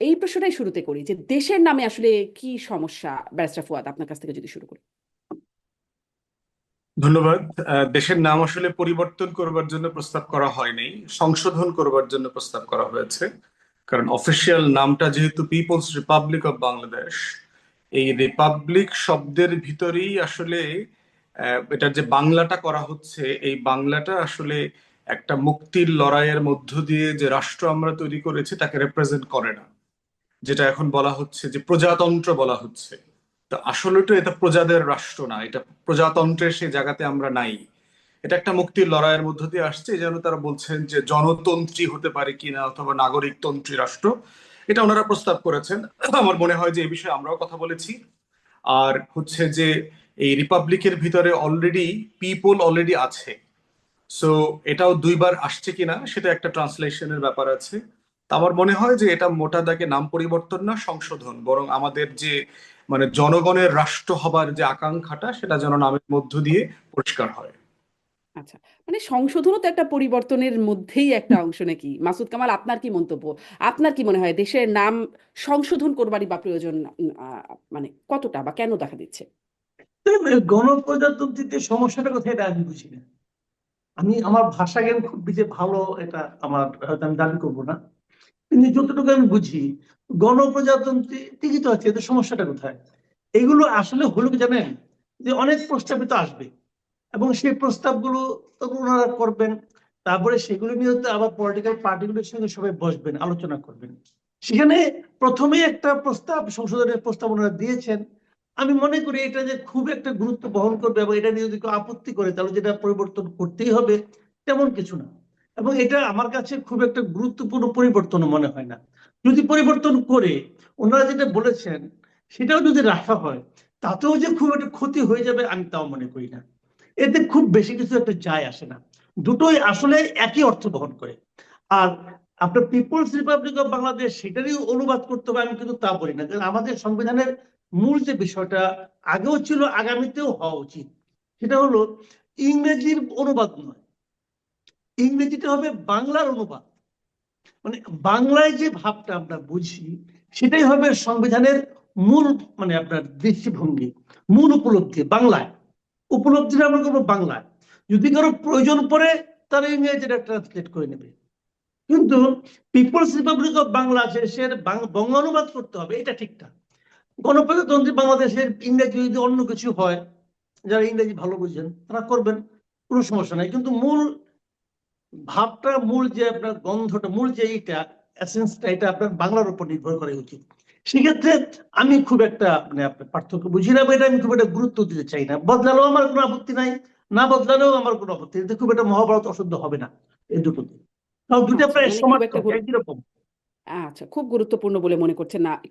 এই প্রশ্নটাই শুরুতে করি যে দেশের নামে আসলে কি সমস্যা, ব্যারিস্টার ফুয়াদ আপনার কাছ থেকে যদি শুরু করি। ধন্যবাদ। দেশের নাম আসলে পরিবর্তন করবার জন্য প্রস্তাব করা হয়নি, সংশোধন করবার জন্য প্রস্তাব করা হয়েছে। কারণ অফিসিয়াল নামটা যেহেতু পিপলস রিপাবলিক অফ বাংলাদেশ, এই রিপাবলিক শব্দের ভিতরেই আসলে এটার যে বাংলাটা করা হচ্ছে, এই বাংলাটা আসলে একটা মুক্তির লড়াইয়ের মধ্য দিয়ে যে রাষ্ট্র আমরা তৈরি করেছি তাকে রিপ্রেজেন্ট করে না। যেটা এখন বলা হচ্ছে যে প্রজাতন্ত্র বলা হচ্ছে, তো আসলে তো এটা প্রজাদের রাষ্ট্র না, এটা প্রজাতন্ত্রের সেই জায়গাতে আমরা নাই। এটা একটা মুক্তির লড়াইয়ের মধ্য দিয়ে আসছে, এই জন্য তারা বলছেন যে জনতন্ত্রী হতে পারে কিনা অথবা নাগরিকতন্ত্রী রাষ্ট্র, এটা ওনারা প্রস্তাব করেছেন। আমার মনে হয় যে এই বিষয়ে আমরাও কথা বলেছি। আর হচ্ছে যে এই রিপাবলিকের ভিতরে অলরেডি পিপল অলরেডি আছে। সো এটাও দুইবার আসছে কিনা সেটা একটা ট্রান্সলেশনের ব্যাপার আছে। তা আমার মনে হয় যে এটা মোটা দাগে নাম পরিবর্তন না, সংশোধন, বরং আমাদের যে মানে জনগণের রাষ্ট্র হবার যে আকাঙ্ক্ষাটা সেটা যেন নামের মধ্য দিয়ে পরিষ্কার হয়। আচ্ছা, মানে সংশোধনও তো একটা পরিবর্তনের মধ্যেই একটা অংশ নাকি? মাসুদ কামাল, আপনার কি মন্তব্য? আপনার কি মনে হয় দেশের নাম সংশোধন করবারই বা প্রয়োজন মানে কতটা বা কেন দেখা দিচ্ছে? গণপ্রজাতন্ত্রীতে সমস্যাটা কোথায় এটা আমি বুঝি না। আমি আমার ভাষা জ্ঞান খুব বেশি ভালো, এটা আমার হয়তো আমি দাবি করবো না, কিন্তু যতটুকু আমি বুঝি গণপ্রজাতন্ত্রী ঠিকই তো আছে, এতে সমস্যাটা কোথায়? এগুলো আসলে হলো কি জানেন, যে অনেক প্রস্তাবিত আসবে এবং সেই প্রস্তাবগুলো তখন ওনারা করবেন, তারপরে সেগুলো নিয়ে তো আবার পলিটিক্যাল পার্টিগুলোর সঙ্গে সবাই বসবেন, আলোচনা করবেন। সেখানে প্রথমে একটা প্রস্তাব, সংশোধনের প্রস্তাব ওনারা দিয়েছেন। আমি মনে করি এটা যে খুব একটা গুরুত্ব বহন করবে এবং এটা নিয়ে যদি কেউ আপত্তি করে তাহলে যেটা পরিবর্তন করতেই হবে তেমন কিছু না। এবং এটা আমার কাছে খুব একটা গুরুত্বপূর্ণ পরিবর্তন মনে হয় না। যদি পরিবর্তন করে ওনারা যেটা বলেছেন সেটাও যদি রাখা হয়, তাতেও যে খুব একটা ক্ষতি হয়ে যাবে আমি তাও মনে করি না। এতে খুব বেশি কিছু একটা যায় আসে না, দুটোই আসলে একই অর্থ বহন করে। আর আপনার পিপলস রিপাবলিক অফ বাংলাদেশ সেটারই অনুবাদ করতে হবে আমি কিন্তু তা বলি না, কারণ আমাদের সংবিধানের মূল যে বিষয়টা আগেও ছিল, আগামীতেও হওয়া উচিত, সেটা হলো ইংরেজির অনুবাদ নয়, ইংরেজিতে হবে বাংলার অনুবাদ। মানে বাংলায় যে ভাবটা আমরা বুঝি সেটাই হবে সংবিধানের মূল, মানে আপনার দৃষ্টিভঙ্গি, মূল উপলব্ধি বাংলায়। উপলব্ধিটা আমরা করবো বাংলায়। যদি কারো প্রয়োজন পড়ে তারা ইংরেজিটা ট্রান্সলেট করে নেবে, কিন্তু পিপলস রিপাবলিক অফ বাংলাদেশের বঙ্গানুবাদ করতে হবে, এটা ঠিকঠাক। গণপ্রজাতন্ত্রী বাংলাদেশের ইংরেজি যদি অন্য কিছু হয়, যারা ইংরেজি ভালো বুঝেন তারা করবেন, কোনো সমস্যা নাই, কিন্তু মূল ভাবটা, মূল যে আপনার গন্ধটা, মূল যে এইটা এসেন্সটা, এটা আপনার বাংলার উপর নির্ভর করা উচিত। সেক্ষেত্রে আমি খুব একটা মানে আপনার পার্থক্য বুঝি না, বা এটা আমি খুব একটা গুরুত্ব দিতে চাই না। বদলালেও আমার কোনো আপত্তি নাই, না বদলালেও আমার কোনো আপত্তি নেই, এতে খুব একটা মহাভারত অশুদ্ধ হবে না এই দুটোতে, কারণ দুটো আচ্ছা, প্রায় মানে খুব একটা সমার্থক একই রকম। আচ্ছা, খুব গুরুত্বপূর্ণ বলে মনে করছেন না,